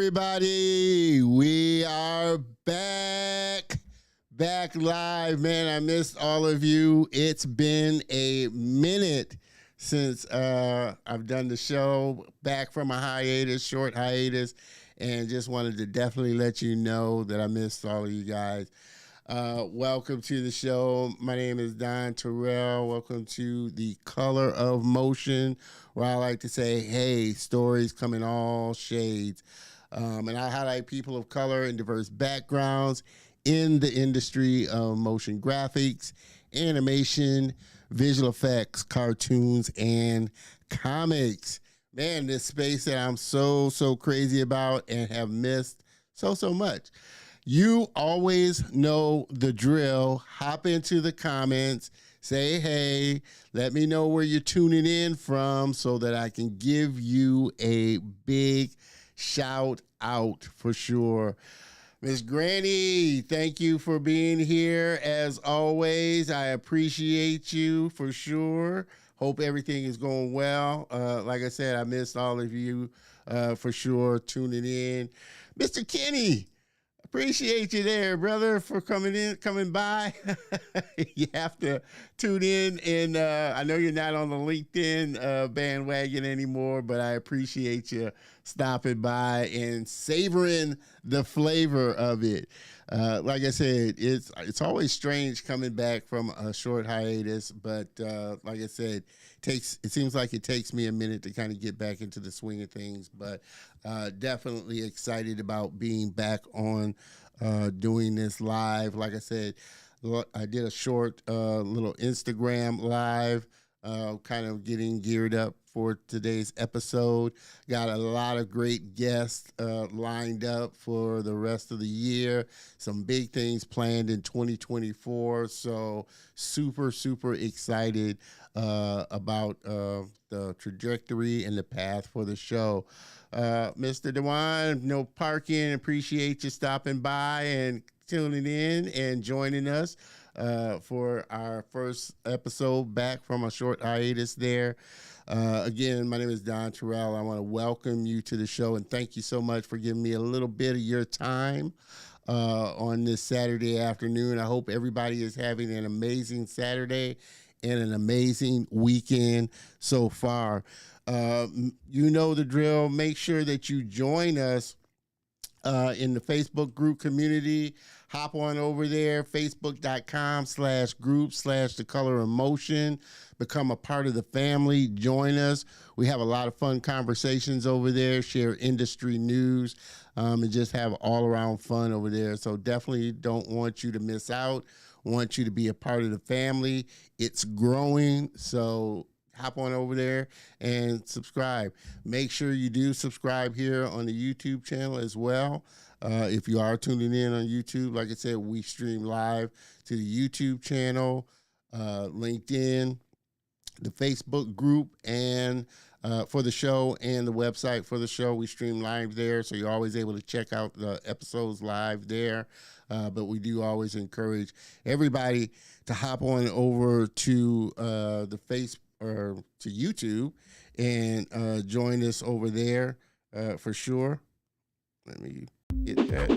everybody? We are back live, man. I missed all of you. It's been a minute since I've done the show, back from a short hiatus, and just wanted to definitely let you know that I missed all of you guys. Welcome to the show. My name is Don Terrell. Welcome to the Color of Motion, where I like to say, hey, stories come in all shades. And I highlight people of color and diverse backgrounds in the industry of motion graphics, animation, visual effects, cartoons, and comics. Man, this space that I'm so crazy about and have missed so much. You always know the drill. Hop into the comments, say hey, let me know where you're tuning in from so that I can give you a big shout out for sure. Miss Granny, thank you for being here as always. I appreciate you for sure. Hope everything is going well. Like I said, I missed all of you for sure tuning in. Mr. Kenny, appreciate you there, brother, for coming by. You have to tune in, and I know you're not on the LinkedIn bandwagon anymore, but I appreciate you stopping by and savoring the flavor of it. Like I said, it's always strange coming back from a short hiatus, but like I said, it seems like it takes me a minute to kind of get back into the swing of things, but definitely excited about being back on doing this live. Like I said, I did a short little Instagram live, kind of getting geared up for today's episode. Got a lot of great guests lined up for the rest of the year. Some big things planned in 2024. So super excited about the trajectory and the path for the show. Mr. Dewan, no parking. Appreciate you stopping by and tuning in and joining us for our first episode back from a short hiatus there. Again, my name is Don Terrell. I want to welcome you to the show and thank you so much for giving me a little bit of your time on this Saturday afternoon. I hope everybody is having an amazing Saturday and an amazing weekend so far. You know the drill. Make sure that you join us in the Facebook group community. Hop on over there, facebook.com/group/The Color of Motion. Become a part of the family. Join us. We have a lot of fun conversations over there, share industry news, and just have all around fun over there. So definitely don't want you to miss out. Want you to be a part of the family. It's growing, so hop on over there and subscribe. Make sure you do subscribe here on the YouTube channel as well. If you are tuning in on YouTube, like I said, we stream live to the YouTube channel, LinkedIn, the Facebook group, and for the show, and the website for the show. We stream live there, so you're always able to check out the episodes live there. But we do always encourage everybody to hop on over to the Facebook or to YouTube and join us over there for sure. Let me get that.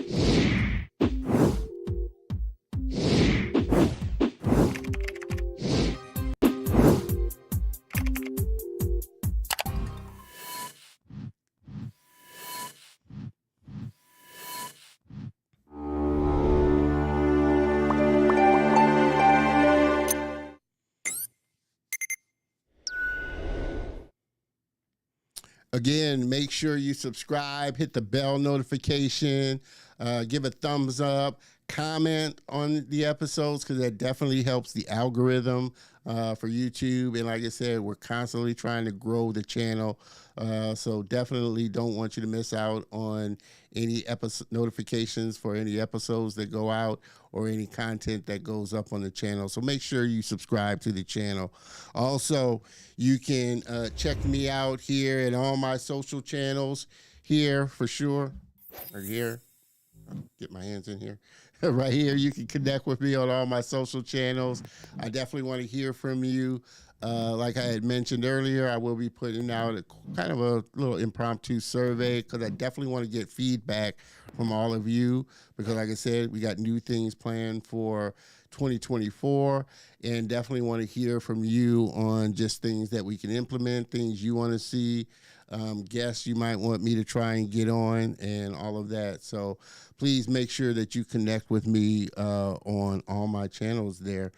Again, make sure you subscribe, hit the bell notification, give a thumbs up, comment on the episodes, because that definitely helps the algorithm for YouTube. And like I said, we're constantly trying to grow the channel. So definitely don't want you to miss out on any episode notifications for any episodes that go out or any content that goes up on the channel. So make sure you subscribe to the channel. Also, you can check me out here at all my social channels here for sure. Right here. I'll get my hands in here. Right here, you can connect with me on all my social channels. I definitely want to hear from you. Like I had mentioned earlier, I will be putting out kind of a little impromptu survey because I definitely want to get feedback from all of you because, like I said, we got new things planned for 2024 and definitely want to hear from you on just things that we can implement, things you want to see, guests you might want me to try and get on, and all of that. So please make sure that you connect with me on all my channels there.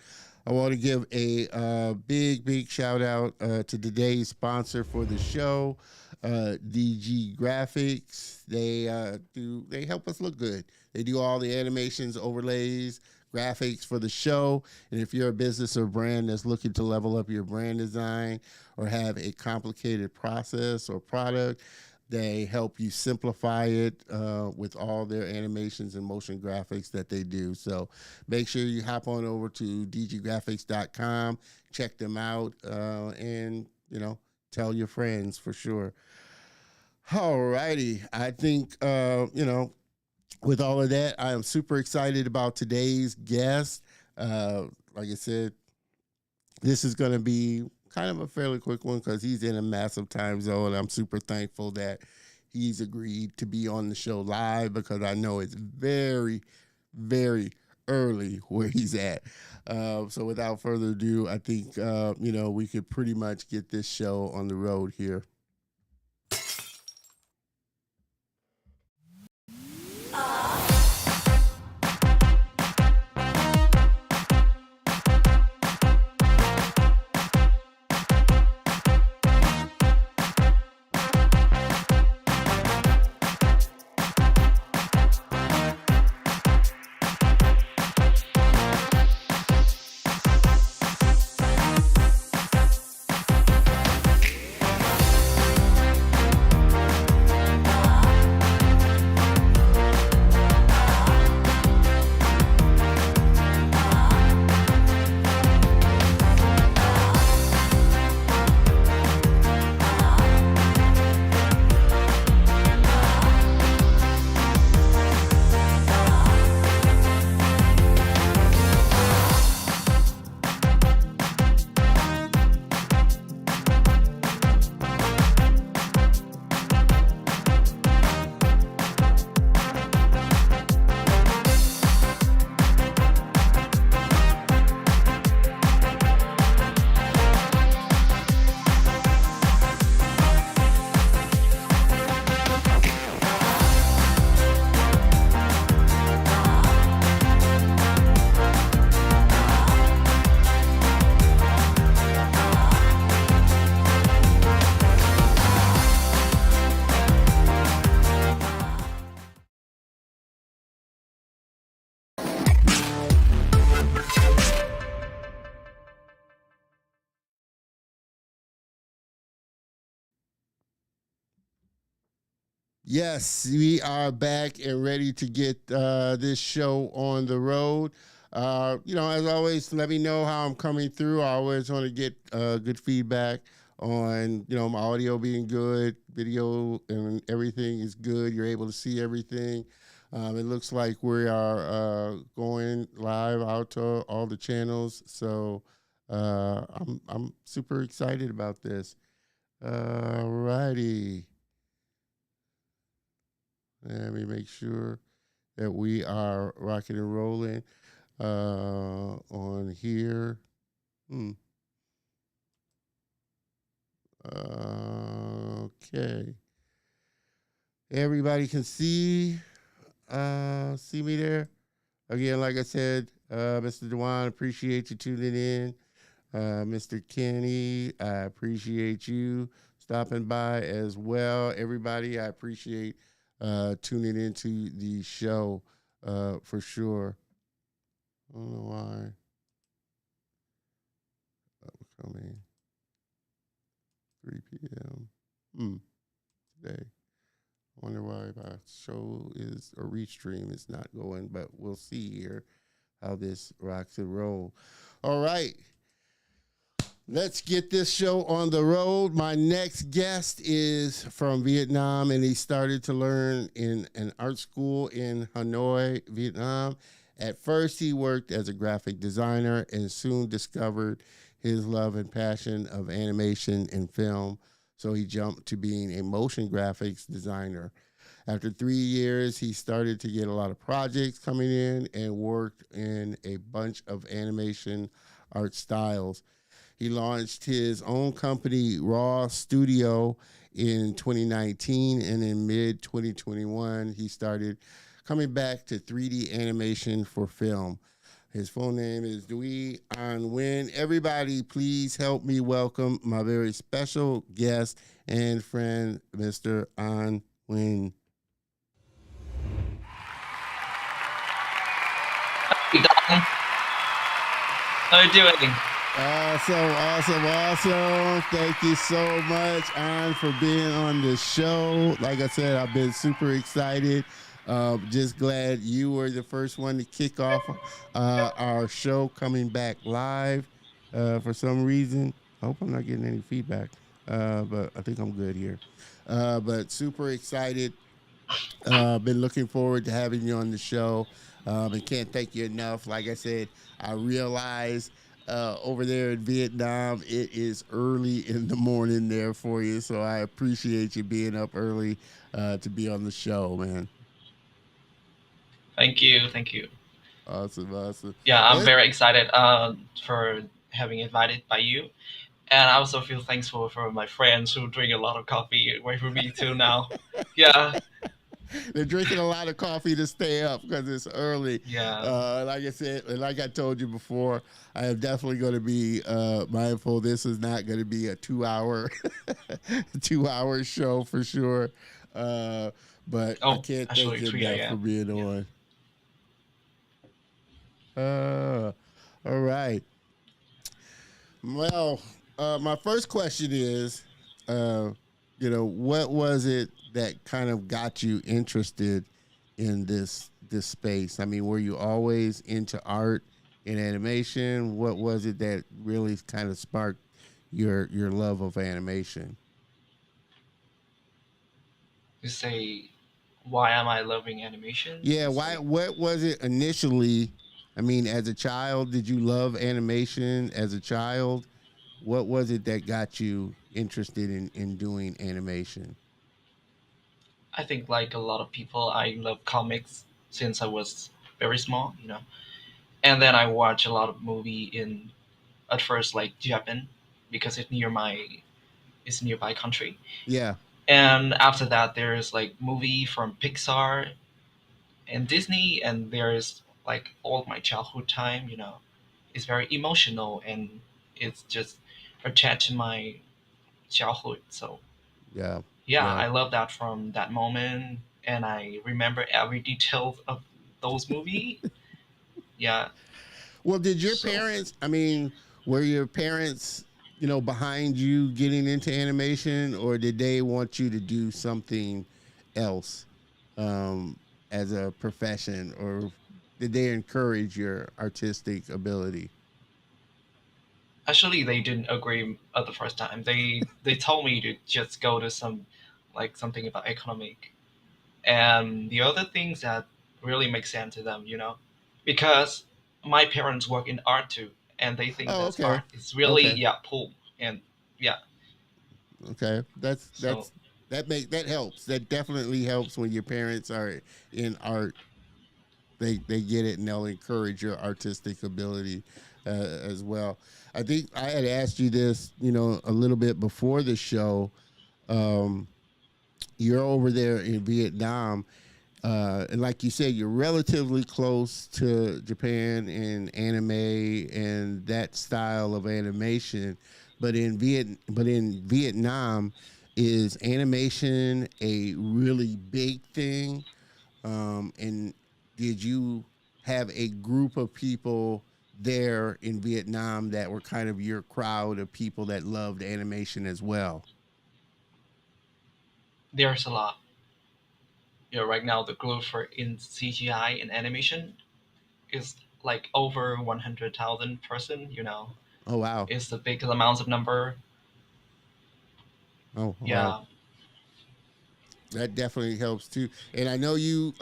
I want to give a big shout out to today's sponsor for the show, DG Graphics. They help us look good. They do all the animations, overlays, graphics for the show. And if you're a business or brand that's looking to level up your brand design or have a complicated process or product, they help you simplify it with all their animations and motion graphics that they do. So make sure you hop on over to dggraphics.com, check them out, and, tell your friends for sure. All righty. I think, with all of that, I am super excited about today's guest. Like I said, this is going to be kind of a fairly quick one because he's in a massive time zone. I'm super thankful that he's agreed to be on the show live because I know it's very, very early where he's at. So without further ado, I think, we could pretty much get this show on the road here. Yes, we are back and ready to get this show on the road. As always, let me know how I'm coming through. I always want to get good feedback on, my audio being good, video and everything is good. You're able to see everything. It looks like we are going live out to all the channels. So I'm super excited about this. All righty. Let me make sure that we are rocking and rolling on here. Okay. Everybody can see me there. Again, like I said, Mr. Dewan, appreciate you tuning in. Mr. Kenny, I appreciate you stopping by as well. Everybody, I appreciate tuning into the show for sure. I don't know why. Coming 3 p.m. Today. I wonder why my show is a restream is not going, but we'll see here how this rocks and roll. All right. Let's get this show on the road. My next guest is from Vietnam, and he started to learn in an art school in Hanoi, Vietnam. At first, he worked as a graphic designer and soon discovered his love and passion of animation and film, so he jumped to being a motion graphics designer. After 3 years, he started to get a lot of projects coming in and worked in a bunch of animation art styles. He launched his own company, Raw Studio, in 2019, and in mid 2021, he started coming back to 3D animation for film. His full name is Anh Nguyen. Everybody, please help me welcome my very special guest and friend, Mr. Anh Nguyen. Hey, Don. How are you doing? Awesome. Thank you so much, Anh, for being on the show. Like I said, I've been super excited. Just glad you were the first one to kick off our show coming back live for some reason. I hope I'm not getting any feedback, but I think I'm good here. But super excited. Been looking forward to having you on the show, and can't thank you enough. Like I said, I realize over there in Vietnam, it is early in the morning there for you, so I appreciate you being up early to be on the show, man. Thank you. Thank you. Awesome. Yeah, I'm Let, very excited for having invited by you. And I also feel thankful for my friends who drink a lot of coffee away from me too now. Yeah, They're drinking a lot of coffee to stay up because it's early. yeah. Like I said, and like I told you before, I am definitely going to be mindful. This is not going to be a 2 hour, 2 hour show for sure. But I Oh, can't thank actually, you 3 enough for a.m. being Yeah. on. All right. Well, my first question is, uh, what was it that kind of got you interested in this space? I mean, were you always into art and animation? What was it that really kind of sparked your love of animation? You say, why am I loving animation? Yeah, You why? say, What was it initially? I mean, as a child, did you love animation as a child? What was it that got you interested in doing animation? I think like a lot of people, I love comics since I was very small. And then I watch a lot of movie in at first like Japan because it's nearby country. Yeah, And after that, there's like movie from Pixar and Disney, and there's like all my childhood time. It's very emotional and it's just attached to my childhood. So yeah, yeah, yeah. I love that from that moment, and I remember every detail of those movie. Yeah, Well, did your so parents? I mean, were your parents, behind you getting into animation, or did they want you to do something else um, as a profession, or did they encourage your artistic ability? actually they didn't agree at the first time. They told me to just go to some like something about economic and the other things that really make sense to them. Because my parents work in art too, and they think Oh, that okay, art is really okay. cool and yeah. Okay, So that helps. That definitely helps when your parents are in art. They get it and they'll encourage your artistic ability as well. I think I had asked you this, a little bit before the show. Um, you're over there in Vietnam, and like you said, you're relatively close to Japan in anime and that style of animation. But in Vietnam, is animation a really big thing? And did you have a group of people there in Vietnam that were kind of your crowd of people that loved animation as well? there's a lot. Right now the growth for in CGI and animation is like over 100,000 person. Oh wow! It's the biggest amounts of number. Oh wow! Yeah, That definitely helps too. And I know you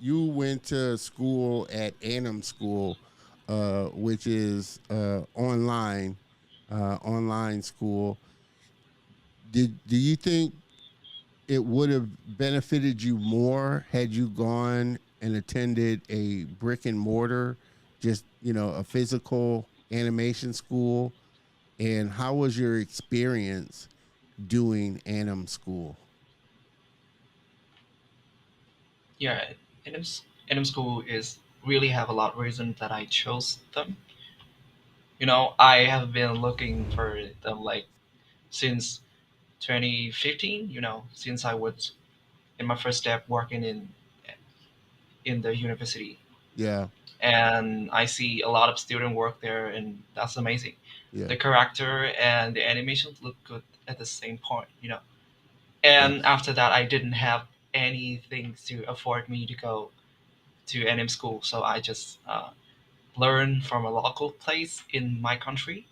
went to school at Anim School, which is online. online school. Do you think it would have benefited you more had you gone and attended a brick and mortar, just a physical animation school? And how was your experience doing anim school? Yeah, NM school is really have a lot of reason that I chose them. I have been looking for them like since 2015. Since I was in my first step working in the university, Yeah, and I see a lot of student work there, and that's amazing. yeah, The character and the animations look good at the same point. And yes, after that, I didn't have anything to afford me to go to anim school, so I just learn from a local place in my country,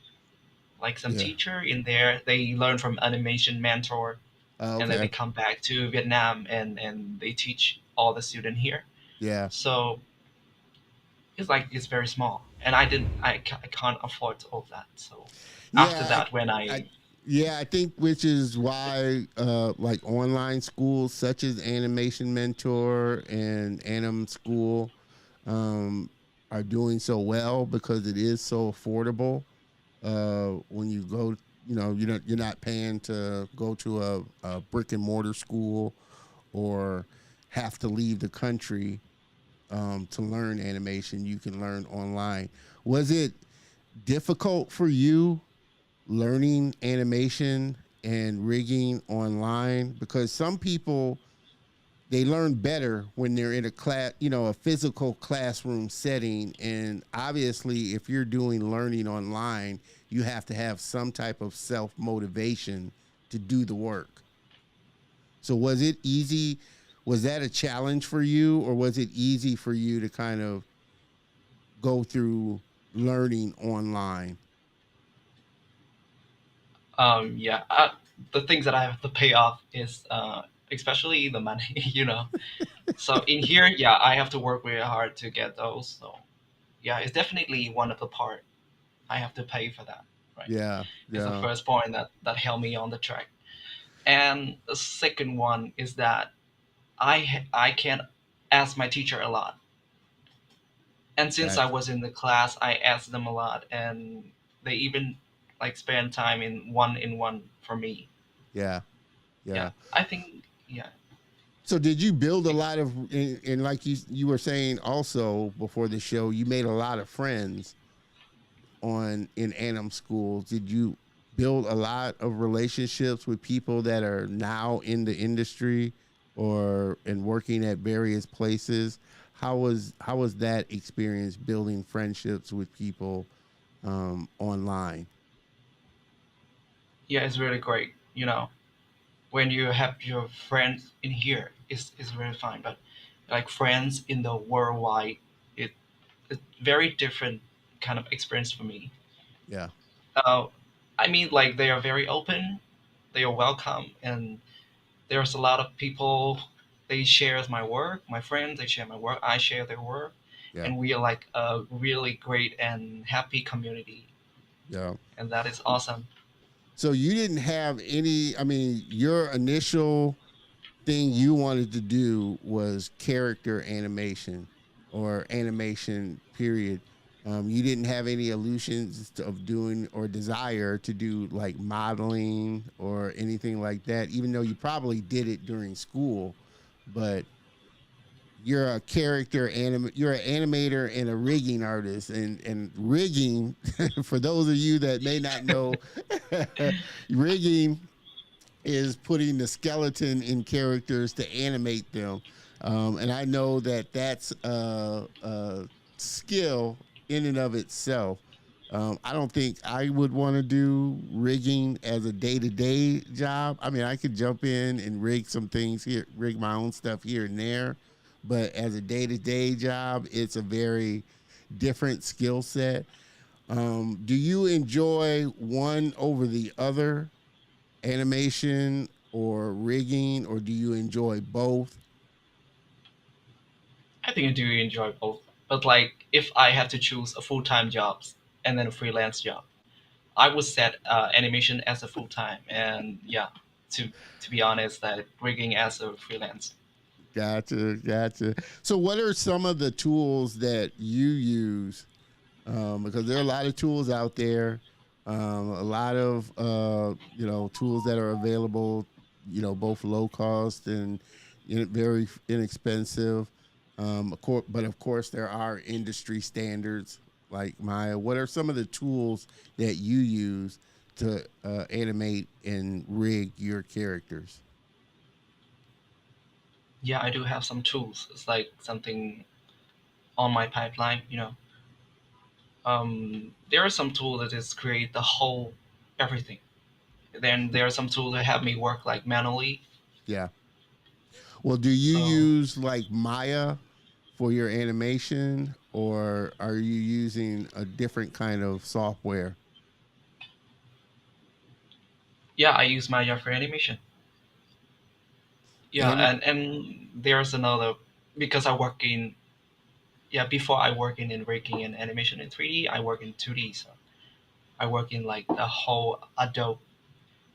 like some yeah. teacher in there. They learn from animation mentor, and then they Okay, come back to Vietnam and they teach all the student here. yeah, So it's very small, and I can't afford all that. So after yeah. that, when I I yeah, I think which is why like online schools such as Animation Mentor and Anim School um, are doing so well because it is so affordable. When you go, you're not paying to go to a brick and mortar school or have to leave the country to learn animation. You can learn online. Was it difficult for you learning animation and rigging online? Because some people, they learn better when they're in a class, a physical classroom setting. And obviously, if you're doing learning online, you have to have some type of self motivation to do the work. So, was it easy? Was that a challenge for you, or was it easy for you to kind of go through learning online? yeah, the things that I have to pay off is especially the money. So in here, yeah, I have to work really hard to get those. So yeah, it's definitely one of the part I have to pay for that. Right, Yeah, it's the yeah, first point that held me on the track. And the second one is that I can ask my teacher a lot. And since I gotcha. was in the class, I asked them a lot, and they even like spend time in one for me. Yeah, Yeah, yeah. I think yeah. So did you build a lot of, and like you were saying also before the show, you made a lot of friends on in Anim schools. Did you build a lot of relationships with people that are now in the industry or and working at various places? How was that experience building friendships with people online? Yeah, it's really great. When you have your friends in here, it's really fine. But like friends in the worldwide, it it's very different kind of experience for me. Yeah, Uh, I mean, like they are very open, they are welcome, and there's a lot of people. They share my work. My friends, they share my work. I share their work, yeah, and we are like a really great and happy community, yeah. and that is awesome. So you didn't have any. I mean, your initial thing you wanted to do was character animation or animation period. You didn't have any illusions of doing or desire to do like modeling or anything like that, even though you probably did it during school. But you're a you're an animator and a rigging artist, and rigging for those of you that may not know, rigging is putting the skeleton in characters to animate them. And I know that that's a skill in and of itself. I don't think I would want to do rigging as a day to day job. I mean, I could jump in and rig some things here, rig my own stuff here and there. But as a day to day job, it's a very different skill set. Do you enjoy one over the other? Animation or rigging, or do you enjoy both? I think I do enjoy both, but like if I have to choose a full time job and then a freelance job, I would set animation as a full time, and yeah, to be honest, that rigging as a freelance. Gotcha, gotcha. So, what are some of the tools that you use? Because there are a lot of tools out there, a lot of tools that are available. Both low cost and very inexpensive. But of course, there are industry standards like Maya. What are some of the tools that you use to animate and rig your characters? Yeah, I do have some tools. It's like something on my pipeline. There are some tools that just create the whole everything. Then there are some tools that have me work like manually. Yeah. Well, do you So use like Maya for your animation, or are you using a different kind of software? yeah, I use Maya for animation. Yeah, Anim- and there's another because I work in yeah before I work in rigging and animation in 3D, I work in 2D. So I work in like the whole Adobe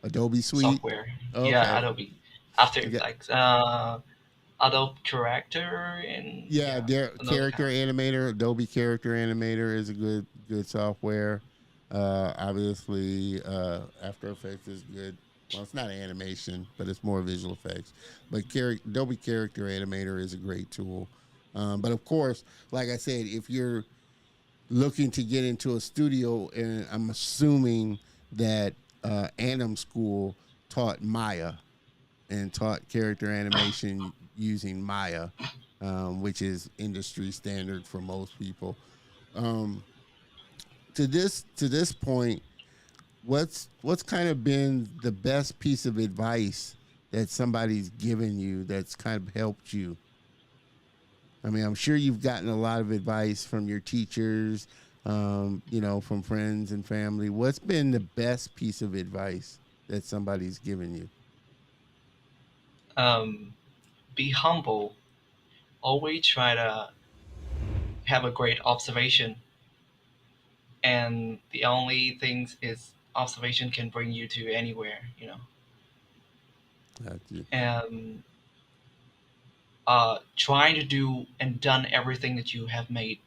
Adobe Suite. software. Yeah, Okay. Adobe After You got Effects, Adobe Character, and yeah, yeah, there those kind character of. animator, Adobe Character Animator is a good software. Obviously, After Effects is good. Well, it's not animation, but it's more visual effects. But Adobe Character Animator is a great tool. But of course, like I said, if you're looking to get into a studio, and I'm assuming that Anim School taught Maya and taught character animation using Maya, which is industry standard for most people. Um, to this point, what's kind of been the best piece of advice that somebody's given you that's kind of helped you? I mean, I'm sure you've gotten a lot of advice from your teachers, from friends and family. What's been the best piece of advice that somebody's given you? Um, be humble. Always try to have a great observation, and the only things is observation can bring you to anywhere. Gotcha. And trying to do and done everything that you have made,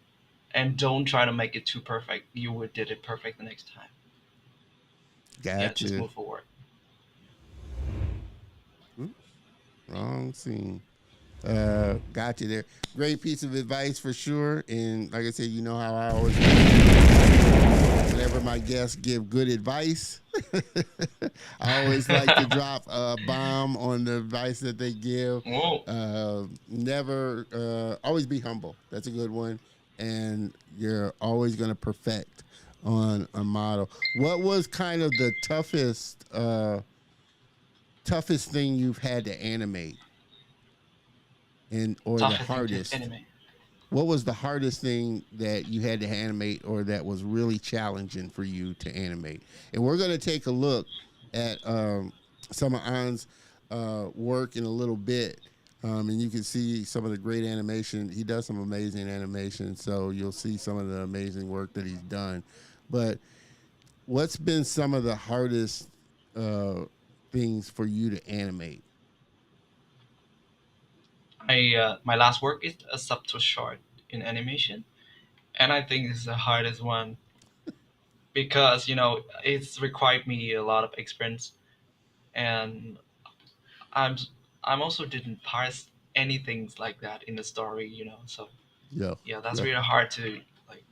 and don't try to make it too perfect. You would did it perfect the next time. Yeah, just Gotcha. move forward. Oops, wrong scene. Got you there. Great piece of advice for sure. And like I said, you know how I always whenever my guests give good advice, I always like to drop a bomb on the advice that they give. Whoa. Never, always be humble. That's a good one. And you're always going to perfect on a model. What was kind of the toughest thing you've had to animate, and or the Toughest thing to hardest? anime. What was the hardest thing that you had to animate, or that was really challenging for you to animate? And we're going to take a look at some of An's work in a little bit. And you can see some of the great animation. He does some amazing animation, so you'll see some of the amazing work that he's done. But what's been some of the hardest uh, things for you to animate? I My last work is a subtle short in animation, and I think this is the hardest one because it's required me a lot of experience, and I'm I'm also didn't parse anything like that in the story. So Yeah, yeah, that's yeah, really hard to like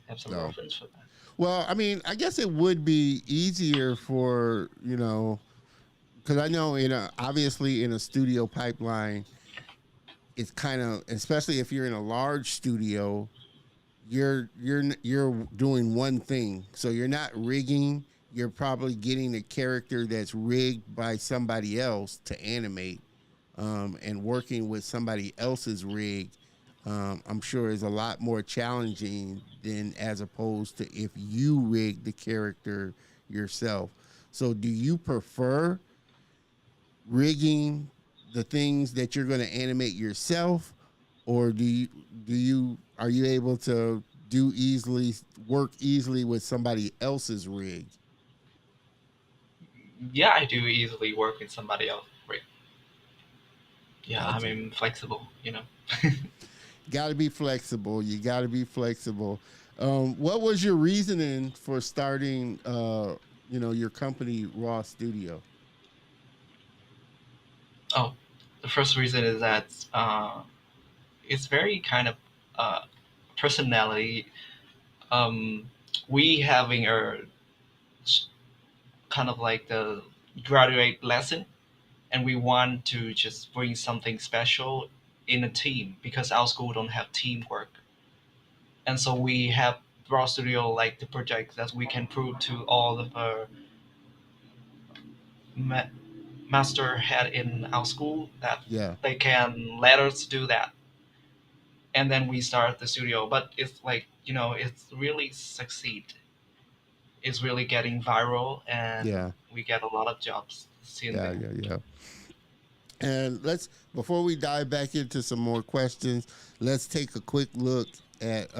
have some no. reference for that. Well, I mean, I guess it would be easier for because I know obviously in a studio pipeline, it's kind of, especially if you're in a large studio, you're doing one thing, so you're not rigging. You're probably getting a character that's rigged by somebody else to animate, and working with somebody else's rig. I'm sure is a lot more challenging than as opposed to if you rig the character yourself. So, do you prefer rigging the things that you're going to animate yourself, or do you are you able to do easily work easily with somebody else's rig? Yeah, I do easily work with somebody else. Right. Yeah, I Gotcha. mean flexible. Got to be flexible. You got to be flexible. What was your reasoning for starting, your company, Raw Studio? Oh, the first reason is that it's very kind of uh, personality. Um, we having a kind of like the graduate lesson, and we want to just bring something special in a team because our school don't have teamwork, and so we have Raw Studio like the project that we can prove to all of our ma- master head in our school that Yeah, they can let us do that, and then we start the studio. But it's like it's really succeed. It's really getting viral, and yeah, we get a lot of jobs seeing yeah, there. yeah, yeah. And let's before we dive back into some more questions, let's take a quick look at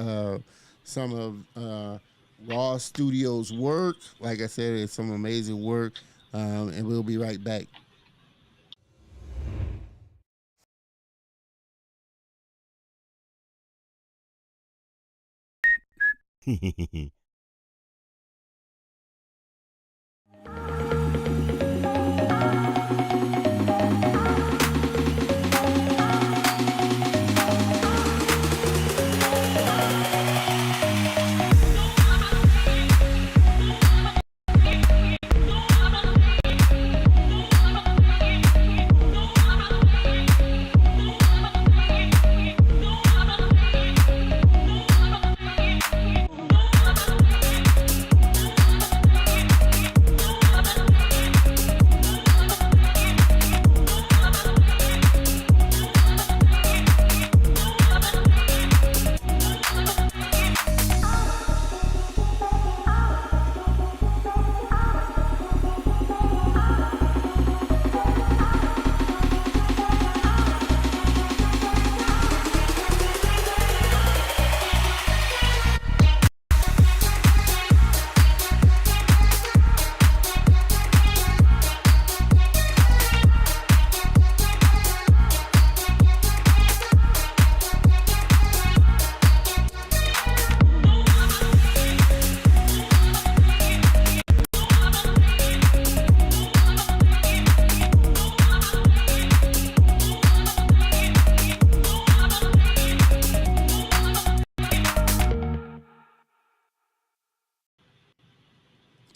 some of Raw Studios' work. Like I said, it's some amazing work, and we'll be right back.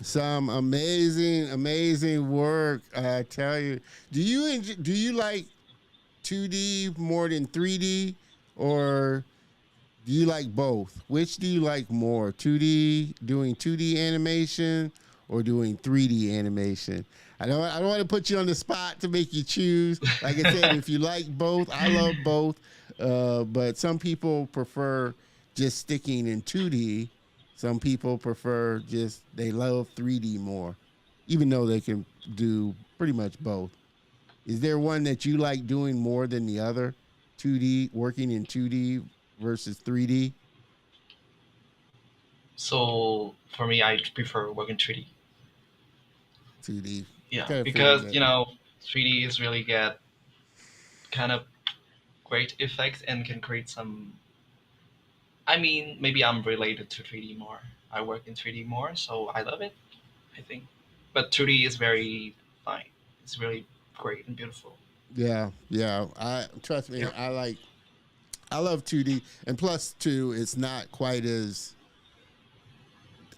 Some amazing, amazing work. I tell you. Do you like 2D more than 3D, or do you like both? Which do you like more? 2D, doing 2D animation, or doing 3D animation? I don't want to put you on the spot to make you choose. Like I said, if you like both, I love both. But some people prefer just sticking in 2D. Some people prefer just they love 3D more, even though they can do pretty much both. Is there one that you like doing more than the other? 2D, working in 2D versus 3D? So for me, I prefer working 3D. 2D. Yeah, Kind of figured because that. 3D is really get kind of great effects and can create some. I mean, maybe I'm related to 3D more. I work in 3D more, so I love it. I think, but 2D is very fine. It's really great and beautiful. Yeah, yeah. I trust me. Yeah. I love 2D, and plus two, it's not quite as,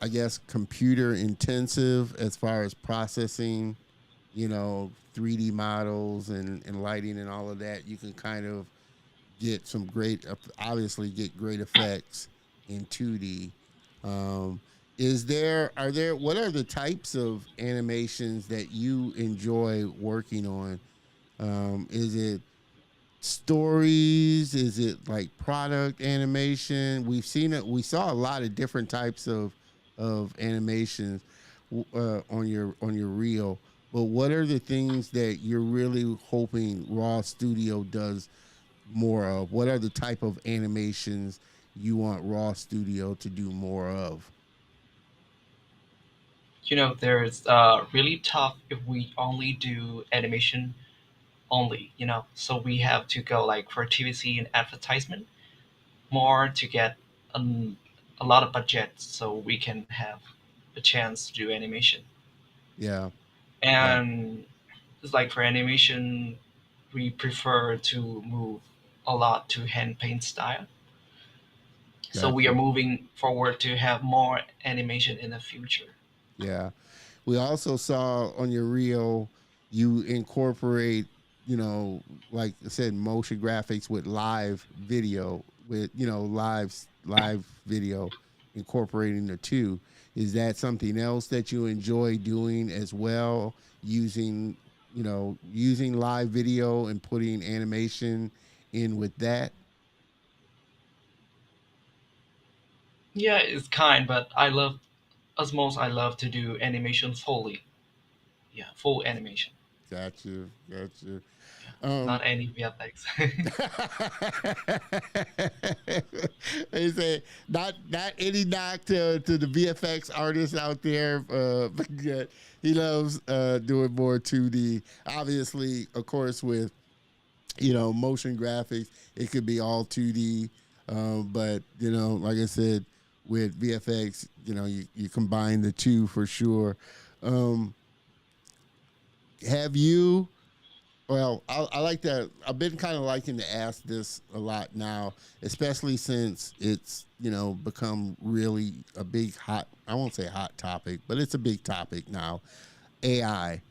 I guess, computer intensive as far as processing. 3D models and lighting and all of that. You can kind of get some great, obviously get great effects in 2D. Um, what are the types of animations that you enjoy working on? Is it stories? Is it like product animation? We saw a lot of different types of animations on your reel. But what are the things that you're really hoping Raw Studio does more of? What are the type of animations you want Raw Studio to do more of? There's really tough if we only do animation only. So we have to go like for TVC and advertisement more to get um, a lot of budget so we can have a chance to do animation. Yeah, yeah, And it's like for animation, we prefer to move a lot to hand paint style. So we are gotcha. moving forward to have more animation in the future. Yeah. We also saw on your reel you incorporate, like I said, motion graphics with live video, with live video, incorporating the two. Is that something else that you enjoy doing as well? Using live video and putting animation in with that. Yeah, it's kind, but as most, I love to do animation fully. Yeah, full animation. Gotcha, gotcha. Yeah, Um, not any VFX. they say not any knock to the VFX artists out there, but yeah, he loves doing more 2D. Obviously, of course, with motion graphics, it could be all 2D. But like I said, with VFX, you combine the two for sure. Um, have you? Well, I like that. I've been kind of liking to ask this a lot now, especially since it's become really a big hot. I won't say hot topic, but it's a big topic now. AI.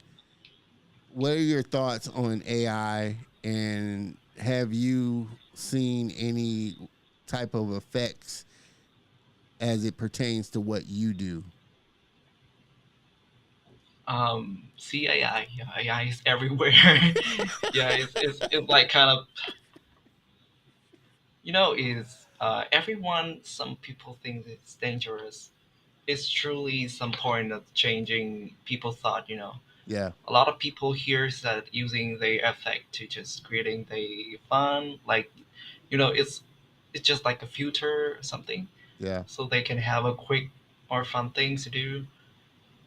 What are your thoughts on AI, and have you seen any type of effects as it pertains to what you do? See AI. Yeah, AI is everywhere. Yeah, it's like kind of is everyone. Some people think it's dangerous. It's truly some point of changing people's thought. Yeah, A lot of people here that using the effect to just creating the fun, like it's just like a filter or something, yeah, so they can have a quick or fun things to do.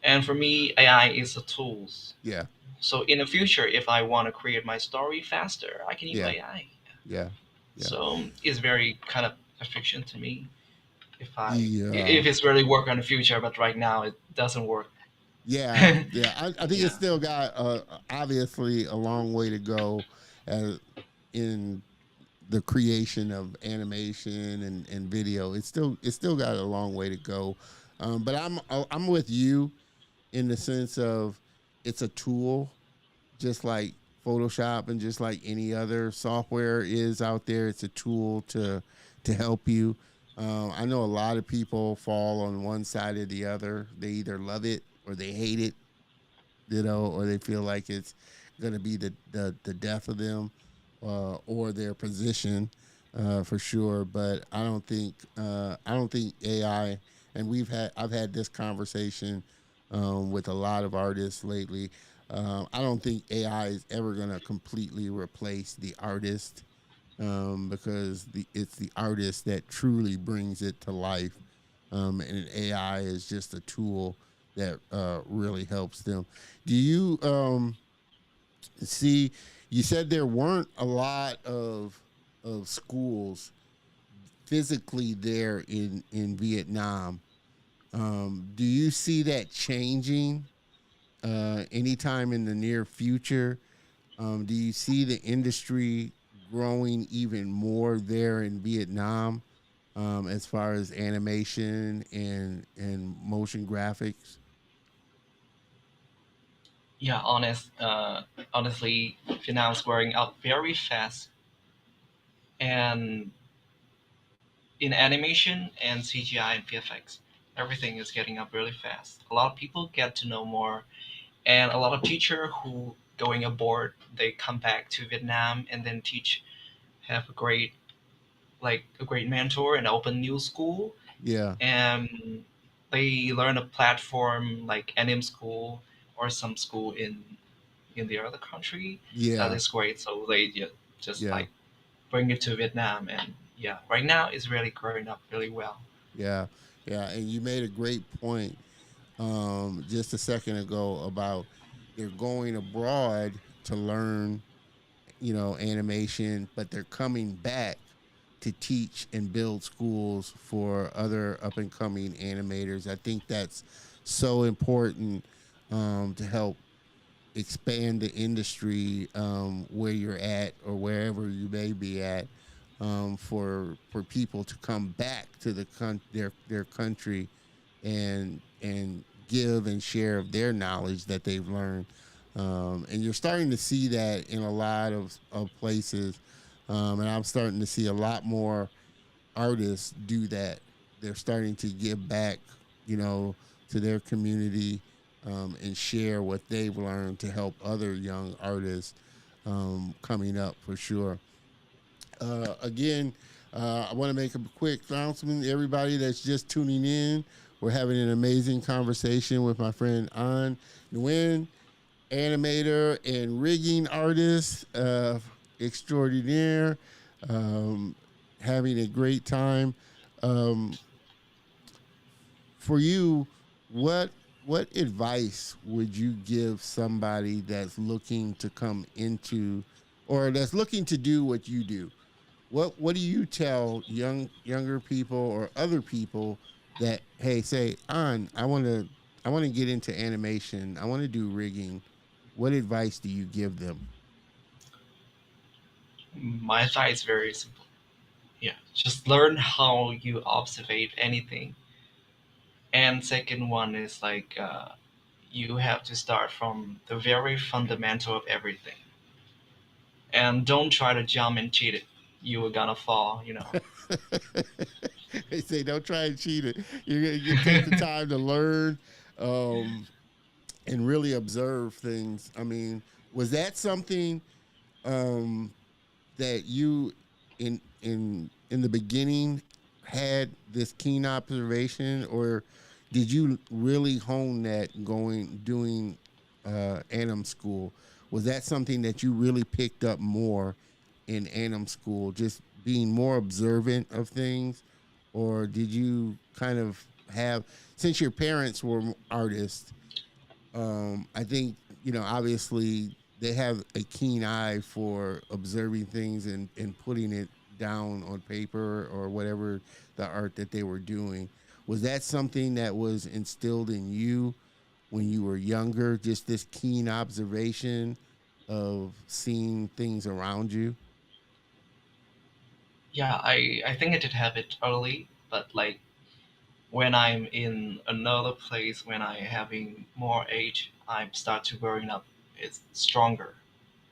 And for me, AI is a tools. yeah, So in the future, if I want to create my story faster, I can use yeah, AI. yeah, yeah. So it's very kind of efficient to me The if it's really work on the future, but right now it doesn't work. Yeah, Yeah. yeah. I think it's still got obviously a long way to go as in the creation of animation and video. It's still got a long way to go. But I'm with you in the sense of it's a tool, just like Photoshop and just like any other software is out there. It's a tool to help you. I know a lot of people fall on one side or the other. They either love it or they hate it, or they feel like it's going to be the death of them or their position for sure. But I don't think AI, and I've had this conversation with a lot of artists lately. I don't think AI is ever going to completely replace the artist because it's the artist that truly brings it to life. And AI is just a tool that really helps them. Do you see? You said there weren't a lot of schools physically there in Vietnam. Do you see that changing anytime in the near future? Do you see the industry growing even more there in Vietnam as far as animation and motion graphics? Yeah, honestly, Vietnam's growing up very fast, and in animation and CGI and VFX, everything is getting up really fast. A lot of people get to know more, and a lot of teacher who going abroad, they come back to Vietnam and then teach, have a great mentor and open new school, Yeah, and they learn a platform like anim school or some school in the other country. That yeah, is great. So they just yeah, like bring it to Vietnam, and yeah, right now it's really growing up really well. Yeah, yeah, and you made a great point just a second ago about they're going abroad to learn, animation, but they're coming back to teach and build schools for other up and coming animators. I think that's so important to help expand the industry where you're at or wherever you may be at, for people to come back to their country and give and share of their knowledge that they've learned. And you're starting to see that in a lot of places, and I'm starting to see a lot more artists do that. They're starting to give back, you know, to their community, and share what they've learned to help other young artists coming up for sure. Again, I want to make a quick announcement. Everybody that's just tuning in, we're having an amazing conversation with my friend Anh Nguyen, animator and rigging artist extraordinaire. Um, Having a great time. Um, for you, what what advice would you give somebody that's looking to come into or that's looking to do what you do? What do you tell younger people or other people that, hey, say on, I want to get into animation, I want to do rigging? What advice do you give them? My advice is very simple. Yeah, just learn how you observe anything. And second one is like you have to start from the very fundamental of everything, and don't try to jump and cheat it. You are gonna fall, you know. They say don't try and cheat it. You take the time to learn, um, and really observe things. I mean, was that something um, that you in the beginning had this keen observation, or did you really hone that going doing anim school? Was that something that you really picked up more in anim school, just being more observant of things, or did you kind of have, since your parents were artists, I think, obviously they have a keen eye for observing things and putting it down on paper or whatever the art that they were doing. Was that something that was instilled in you when you were younger? Just this keen observation of seeing things around you? Yeah, I think I did have it early, but like when I'm in another place, when I having more age, I start to growing up. It's stronger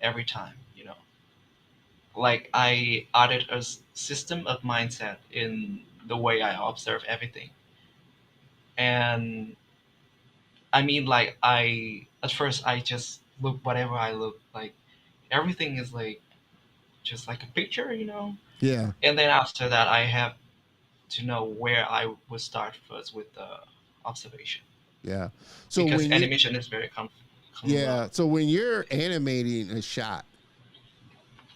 every time, you know. Like I added a system of mindset in the way I observe everything, and I mean, like I at first I just look whatever I look like. Everything is like just like a picture, you know. Yeah, And then after that, I have to know where I would start first with the observation yeah. So because when you animation is very yeah, so when you're animating a shot,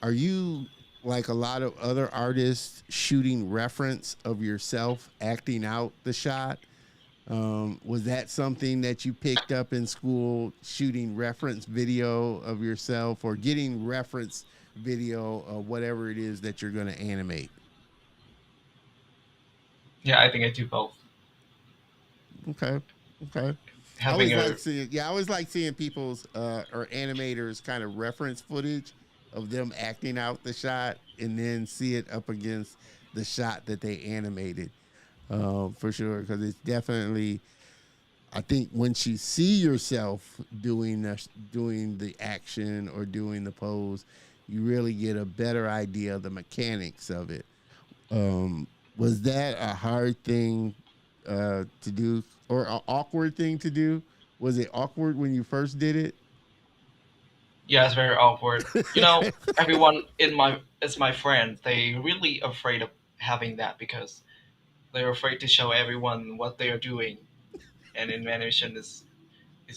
are you like a lot of other artists shooting reference of yourself acting out the shot? Was that something that you picked up in school, shooting reference video of yourself or getting reference video of whatever it is that you're going to animate? Yeah, I think I do both. Okay. Okay. I Having always a like seeing, yeah, I always like seeing people's or animators kind of reference footage of them acting out the shot and then see it up against the shot that they animated, for sure, because it's definitely, I think once you see yourself doing the action or doing the pose, you really get a better idea of the mechanics of it. Was that a hard thing to do or an awkward thing to do? Was it awkward when you first did it? Yeah, it's very awkward. You know, everyone in my is my friend. They really afraid of having that because they're afraid to show everyone what they are doing. And in animation is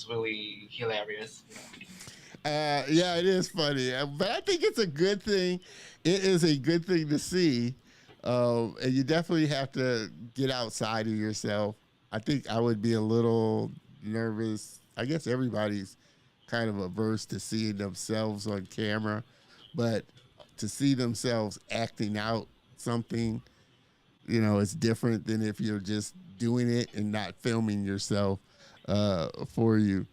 really hilarious. You know. Yeah, it is funny, but I think it's a good thing. It is a good thing to see And you definitely have to get outside of yourself. I think I would be a little nervous. I guess everybody's kind of averse to seeing themselves on camera, but to see themselves acting out something, it's different than if you're just doing it and not filming yourself for you.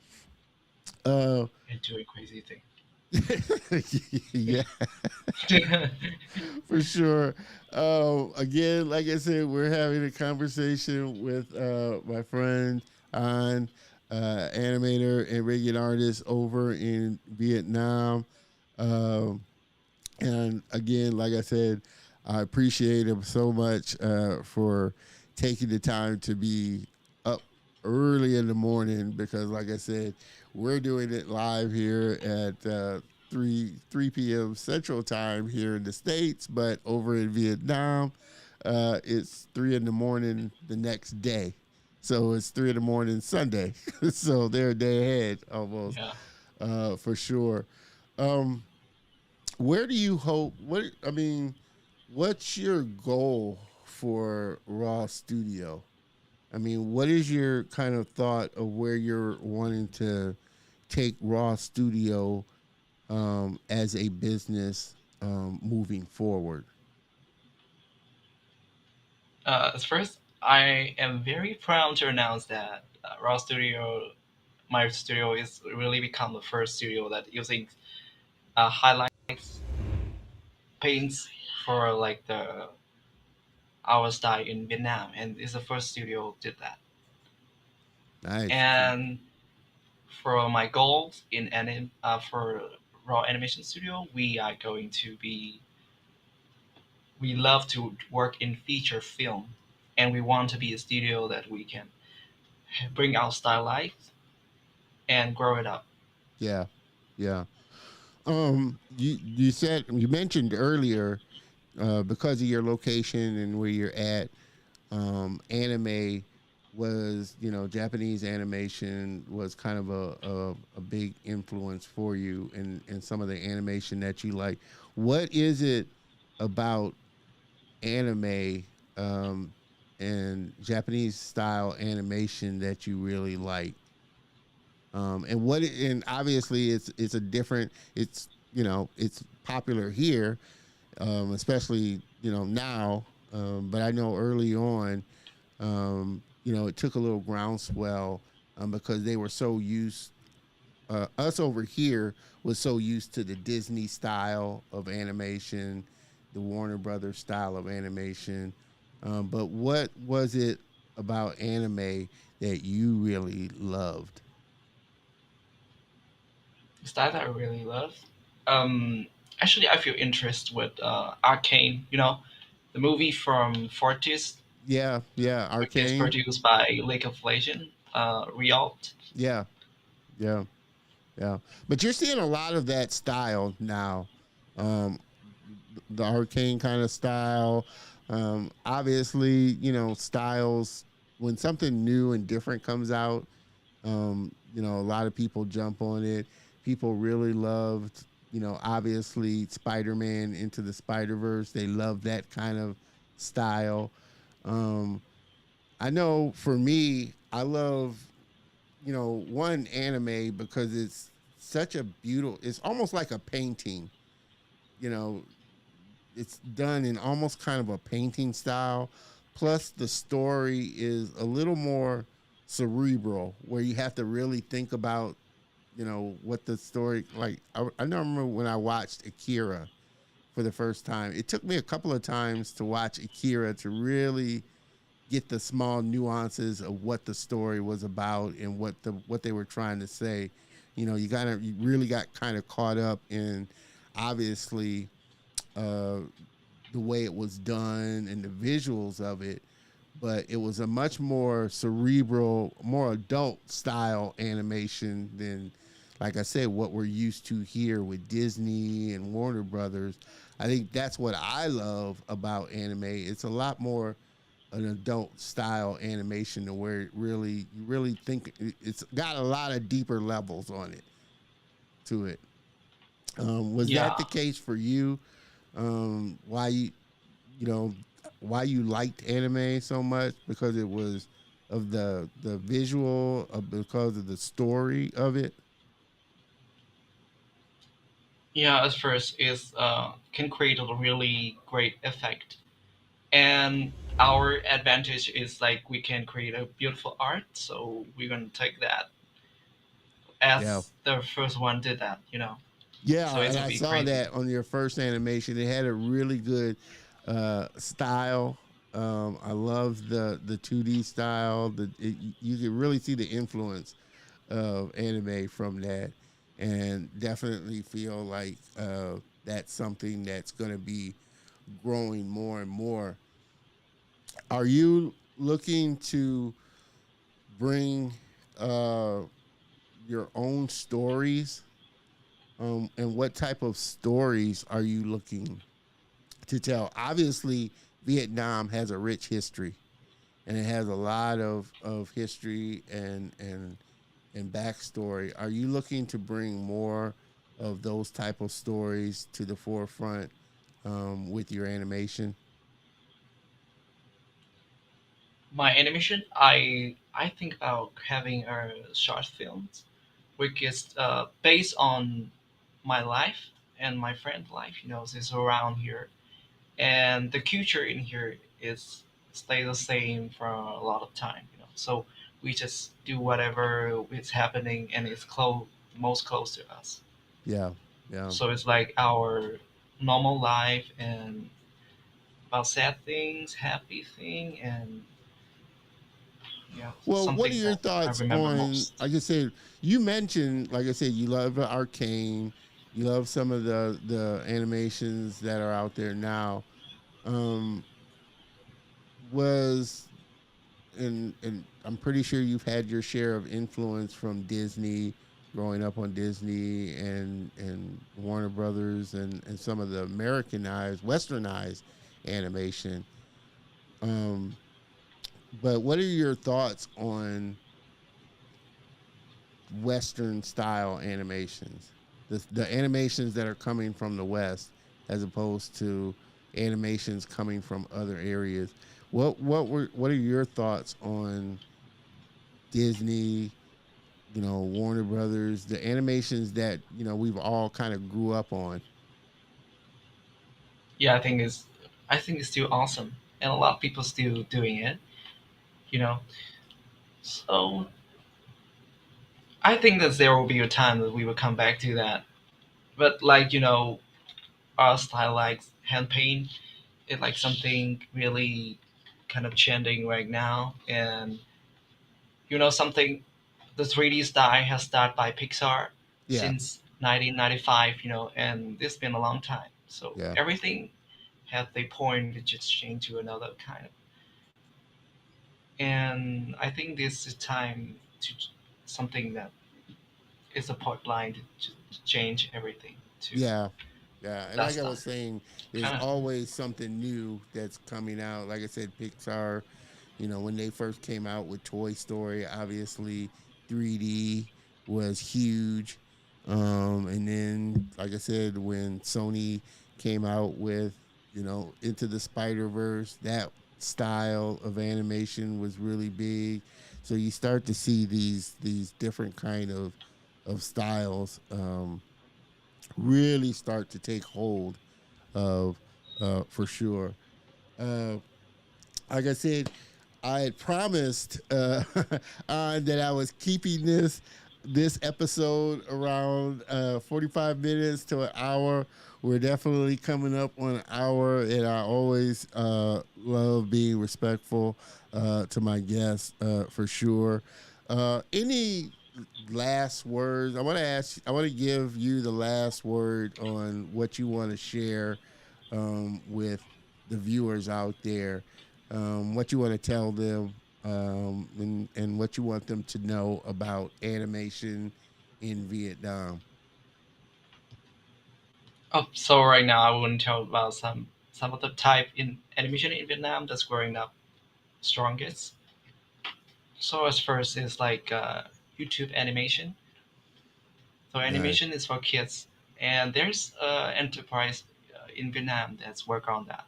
Uh, And doing crazy things. yeah, for sure. Again, like I said, we're having a conversation with my friend on animator and rigging artist over in Vietnam. Um, and again, like I said, I appreciate him so much for taking the time to be up early in the morning because, like I said, we're doing it live here at 3 p.m. Central Time here in the States, but over in Vietnam, it's 3 in the morning the next day. So it's 3 in the morning Sunday. So they're a day ahead almost, Yeah. for sure. Um, where do you hope? What's your goal for Raw Studio? I mean, what is your kind of thought of where you're wanting to take Raw Studio as a business moving forward? First, I am very proud to announce that Raw Studio, my studio, is really become the first studio that using highlights paints for like the our style in Vietnam, and it's the first studio did that. Nice. And for my goals in for Raw Animation Studio, we are going to be we love to work in feature film, and we want to be a studio that we can bring our style life and grow it up. Yeah, yeah. You mentioned earlier because of your location and where you're at, anime was, Japanese animation was kind of a big influence for you in some of the animation that you like. What is it about anime and Japanese style animation that you really like? And obviously it's a different, it's popular here, especially, now. But I know early on, it took a little groundswell because they were so used. Us over here was so used to the Disney style of animation, the Warner Brothers style of animation. But what was it about anime that you really loved? Style that I really love. Um, Actually, I feel interest with Arcane. You know, the movie from Fortis, Yeah, yeah, which is Arcane. produced by League of Legends, Riot. Yeah, yeah, yeah. But you're seeing a lot of that style now. Um, the arcane kind of style. Obviously, styles when something new and different comes out, a lot of people jump on it. People really loved, obviously Spider-Man Into the Spider-Verse. They love that kind of style. Um, I know for me, I love, one anime because it's such a beautiful, it's almost like a painting, you know, it's done in almost kind of a painting style. Plus, the story is a little more cerebral, where you have to really think about, what the story like. I remember when I watched Akira for the first time. It took me a couple of times to watch Akira to really get the small nuances of what the story was about and what they were trying to say. You really got kind of caught up in obviously uh, the way it was done and the visuals of it, but it was a much more cerebral, more adult style animation than, like I said, what we're used to here with Disney and Warner Brothers. I think that's what I love about anime. It's a lot more an adult style animation to where you really think it's got a lot of deeper levels on it to it. Was that Yeah. the case for you? Why you know, why you liked anime so much, because it was of the visual, because of the story of it. Yeah, at first is can create a really great effect, and our advantage is like we can create a beautiful art. So we're gonna take that Yeah. as the first one did that, Yeah, So it and will I be saw crazy. that on your first animation. It had a really good style. I love the 2D style. You can really see the influence of anime from that, and definitely feel like that's something that's going to be growing more and more. Are you looking to bring uh, your own stories? And what type of stories are you looking to tell? Obviously, Vietnam has a rich history, and it has a lot of history and backstory. Are you looking to bring more of those type of stories to the forefront with your animation? My animation, I think about having a short films, which is based on my life and my friend's life. Is around here, and the culture in here is stay the same for a lot of time. So we just do whatever is happening, and it's close, most close to us. Yeah, yeah. So it's like our normal life and about sad things, happy thing, and Well, what are something your that I thoughts remember on? most. Like I said, you mentioned, like I said, you love Arcane. You love some of the animations that are out there now. Um, was and I'm pretty sure you've had your share of influence from Disney, growing up on Disney and Warner Brothers and some of the Americanized, westernized animation. Um, but what are your thoughts on Western style animations? The animations that are coming from the West as opposed to animations coming from other areas. What are your thoughts on Disney, Warner Brothers, the animations that, we've all kind of grew up on? Yeah, I think it's still awesome, and a lot of people still doing it. You know, so I think that there will be a time that we will come back to that. But like our style like hand paint, it's like something really kind of trending right now, and something the 3D style has started by Pixar Yeah, since 1995. And it's been a long time. So yeah, everything have the point to just change to another kind of. And I think this is time to something that is a point line to change everything to yeah, yeah. And that like I style. was saying, there's Kind of. always something new that's coming out. Like I said, Pixar, when they first came out with Toy Story, obviously 3D was huge. And then, like I said, when Sony came out with, Into the Spider Verse, that style of animation was really big. So you start to see these different kind of styles really start to take hold of for sure. Uh, like I said, I had promised that I was keeping this episode around 45 minutes to an hour. We're definitely coming up on an hour, and I always love being respectful to my guests for sure. Any last words? I want to give you the last word on what you want to share with the viewers out there, what you want to tell them, and what you want them to know about animation in Vietnam. Oh, so right now I want to tell about some of the type in animation in Vietnam that's growing up strongest. So as first is like YouTube animation. So Nice. animation is for kids, and there's enterprise in Vietnam that's work on that.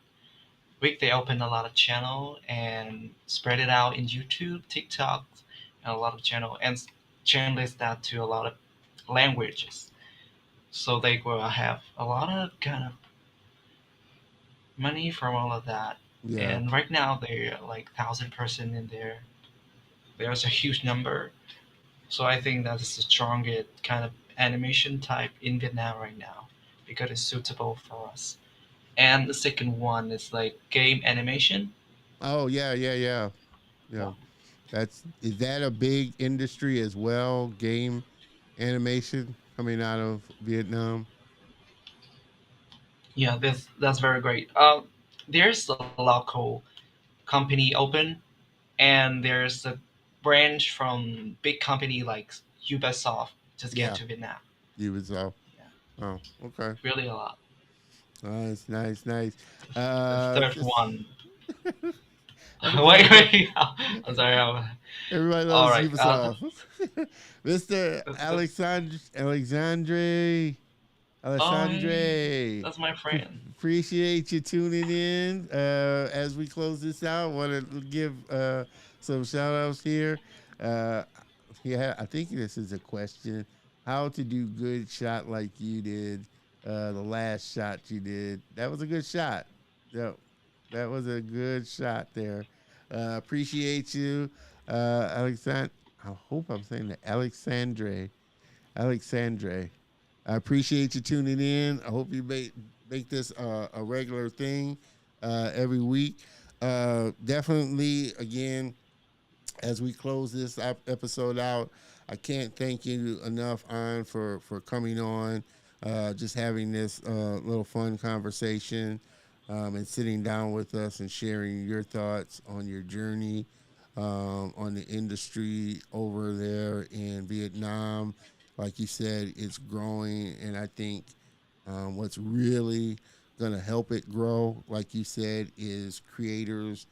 week they open a lot of channel and spread it out in YouTube, TikTok, and a lot of channel and translate that to a lot of languages. So they will have a lot of kind of money from all of that. Yeah. And right now they're like 1,000 person in there. There's a huge number. So I think that's the strongest kind of animation type in Vietnam right now because it's suitable for us. And the second one is like game animation. Oh yeah, yeah, yeah, Yeah. yeah. That's is that a big industry as well? Game animation coming out of Vietnam. Yeah, that's very great. There's a local company open, and there's a branch from big company like Ubisoft just get Yeah, to Vietnam. you was all. Yeah, Oh, okay. really a lot. Nice, nice, nice. The third Just one. everybody Wait, love wait. I'm sorry. everybody All loves right. Ubisoft. Mr. The, Alexandre oh, hey, Alessandre, that's my friend. appreciate you tuning in. As we close this out, want to give some shout outs here. Uh, yeah, I think this is a question. How to do good shot like you did, the last shot you did. That was a good shot. Yeah, that was a good shot there. Appreciate you, Alexand. I hope I'm saying that. Alexandre. I appreciate you tuning in. I hope you make this a regular thing every week. Definitely, again, as we close this episode out, I can't thank you enough, An, for coming on, just having this little fun conversation, and sitting down with us and sharing your thoughts on your journey, on the industry over there in Vietnam. Like you said, it's growing, and I think what's really going to help it grow, like you said, is creators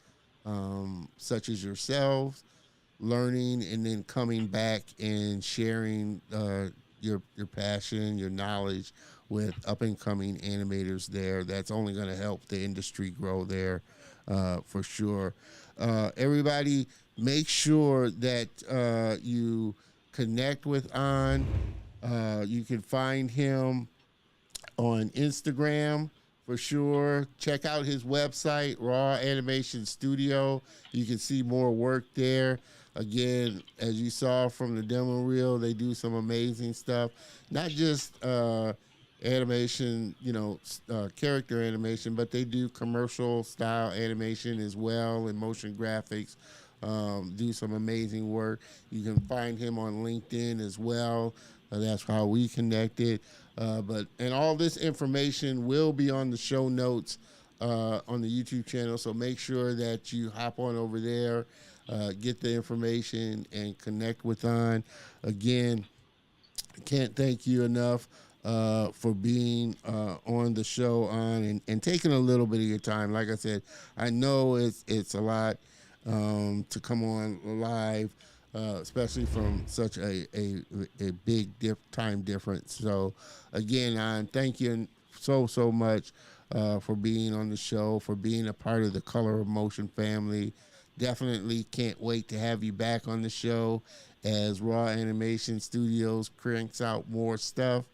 such as yourselves learning and then coming back and sharing your passion, your knowledge with up and coming animators there. That's only going to help the industry grow there for sure. Everybody, make sure that you connect with An. You can find him on Instagram for sure. Check out his website, Raw Animation Studio. You can see more work there. Again, as you saw from the demo reel, they do some amazing stuff. Not just animation, character animation, but they do commercial style animation as well and motion graphics. Do some amazing work. You can find him on LinkedIn as well. That's how we connected. But and all this information will be on the show notes on the YouTube channel. So make sure that you hop on over there, get the information, and connect with An. Again, can't thank you enough for being on the show on and taking a little bit of your time. Like I said, I know it's a lot to come on live, especially from such a big time difference. So again, thank you so much for being on the show, for being a part of the Color of Motion family. Definitely can't wait to have you back on the show as Raw Animation Studios cranks out more stuff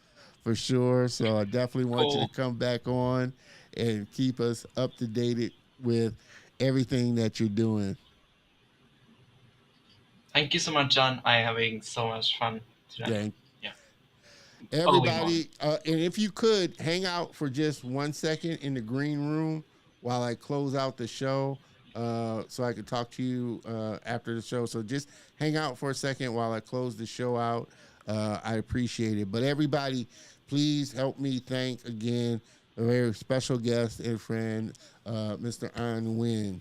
for sure. So I definitely want you to Cool. come back on and keep us up to date with everything that you're doing. Thank you so much, John. I having so much fun tonight. Thank Yeah, following on. everybody. And if you could hang out for just 1 second in the green room while I close out the show, so I could talk to you after the show. So just hang out for a second while I close the show out. I appreciate it. But everybody, please help me thank again a very special guest and friend, Mr. Anh Nguyen.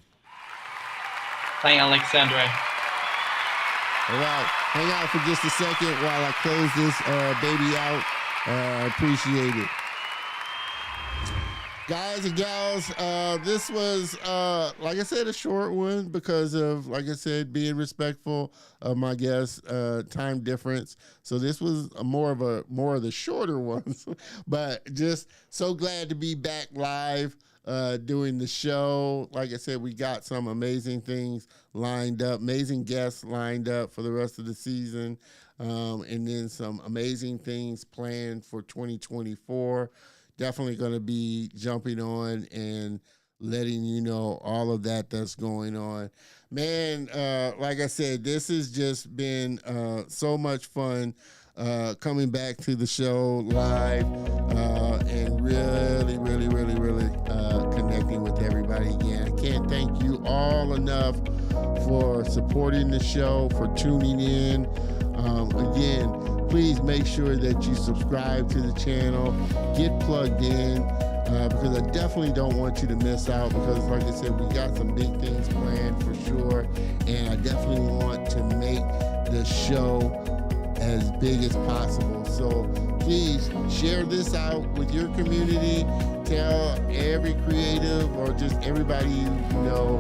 Thank Alexandra. All right, hang out for just a second while I close this baby out. I appreciate it. Guys and gals, this was, like I said, a short one because of, like I said, being respectful of my guests' time difference. So this was more of the shorter ones, but just so glad to be back live doing the show. Like I said, we got some amazing things lined up, amazing guests lined up for the rest of the season, and then some amazing things planned for 2024. Definitely going to be jumping on and letting you know all of that that's going on. Man, like I said, this has just been so much fun coming back to the show live and really connecting with everybody again. I can't thank you all enough for supporting the show, for tuning in. Again, please make sure that you subscribe to the channel, get plugged in, because I definitely don't want you to miss out, because like I said, we got some big things planned for sure, and I definitely want to make the show as big as possible. So please share this out with your community. Tell every creative or just everybody you know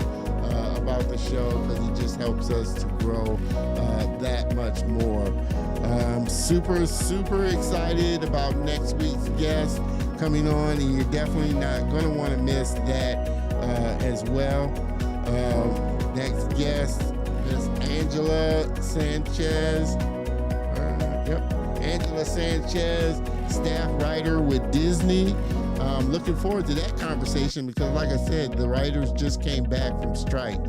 about the show, because it just helps us to grow that much more. I'm super excited about next week's guest coming on, and you're definitely not going to want to miss that as well. Next guest is Angela Sanchez. Angela Sanchez, staff writer with Disney. Looking forward to that conversation, because like I said, the writers just came back from strike.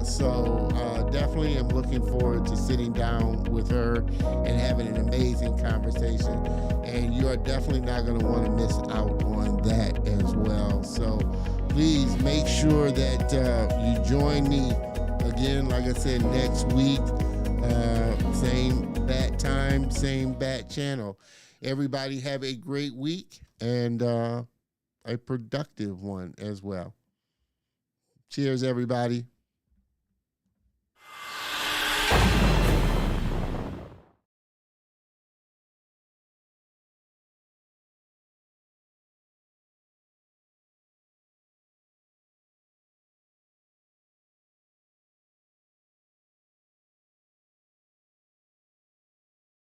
So definitely am looking forward to sitting down with her and having an amazing conversation. And you are definitely not going to want to miss out on that as well. So please make sure that you join me again, like I said, next week. Same bat time, same bat channel. Everybody have a great week and a productive one as well. Cheers, everybody.